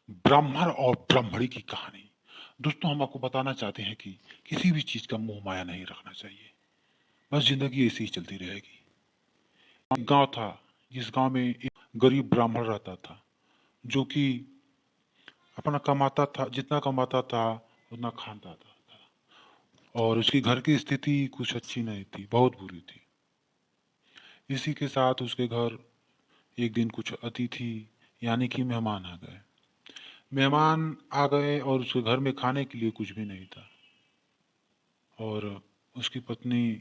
ब्राह्मण और ब्राह्मणी की कहानी। दोस्तों, हम आपको बताना चाहते हैं कि किसी भी चीज का मोह माया नहीं रखना चाहिए। बस जिंदगी ऐसी ही चलती रहेगी। एक गांव था, जिस गांव में एक गरीब ब्राह्मण रहता था, जो कि अपना कमाता था, जितना कमाता था उतना खाता था। और उसकी घर की स्थिति कुछ अच्छी नहीं थी, बहुत बुरी थी। इसी के साथ उसके घर एक दिन कुछ अतिथि यानी कि मेहमान आ गए। मेहमान आ गए और उसके घर में खाने के लिए कुछ भी नहीं था। और उसकी पत्नी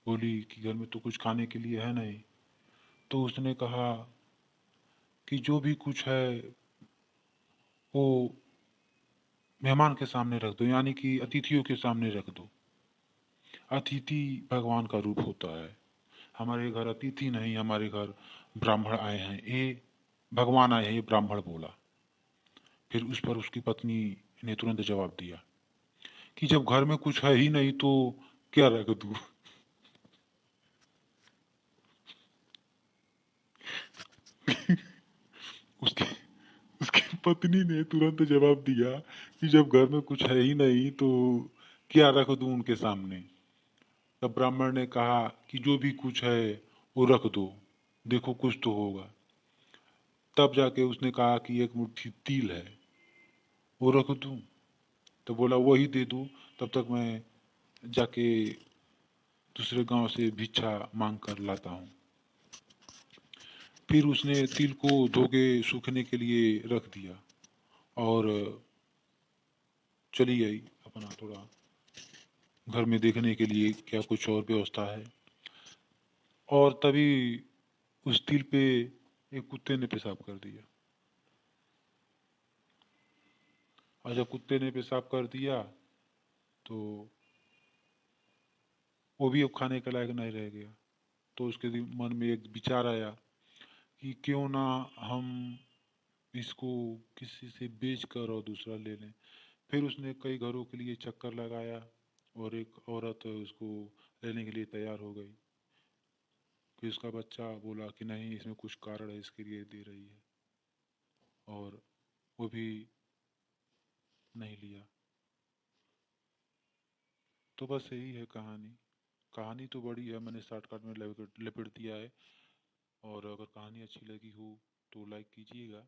बोली कि घर में तो कुछ खाने के लिए है नहीं। तो उसने कहा कि जो भी कुछ है वो मेहमान के सामने रख दो, यानी कि अतिथियों के सामने रख दो। अतिथि भगवान का रूप होता है। हमारे घर अतिथि नहीं, हमारे घर ब्राह्मण आए हैं, ये भगवान आए हैं, ये ब्राह्मण बोला। फिर उस पर उसकी पत्नी ने तुरंत जवाब दिया कि जब घर में कुछ है ही नहीं तो क्या रख दूं। उसकी उसकी पत्नी ने तुरंत जवाब दिया कि जब घर में कुछ है ही नहीं तो क्या रख दूं उनके सामने। तब ब्राह्मण ने कहा कि जो भी कुछ है वो रख दो, देखो कुछ तो होगा। तब जाके उसने कहा कि एक मुट्ठी तिल है, वो रख दूं। तो बोला वही दे दो, तब तक मैं जाके दूसरे गांव से भिक्षा मांग कर लाता हूँ। फिर उसने तिल को धो के सूखने के लिए रख दिया और चली आई अपना थोड़ा घर में देखने के लिए क्या कुछ और व्यवस्था है। और तभी उस तिल पे एक कुत्ते ने पेशाब कर दिया। और जब कुत्ते ने पेशाब कर दिया तो वो भी अब खाने के लायक नहीं रह गया। तो उसके मन में एक विचार आया कि क्यों ना हम इसको किसी से बेच कर और दूसरा ले लें। फिर उसने कई घरों के लिए चक्कर लगाया और एक औरत उसको लेने के लिए तैयार हो गई। कि उसका बच्चा बोला कि नहीं, इसमें कुछ कारण है, इसके लिए दे रही है। और वो भी नहीं लिया। तो बस यही है कहानी। कहानी तो बड़ी है, मैंने शॉर्टकट में लपेट दिया है। और अगर कहानी अच्छी लगी हो तो लाइक कीजिएगा।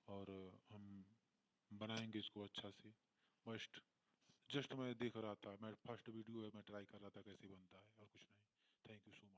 और हम बनाएंगे इसको अच्छा से। मस्ट जस्ट मैं देख रहा था, मैं फर्स्ट वीडियो है, मैं ट्राई कर रहा था कैसे बनता है, और कुछ नहीं। Thank you so much.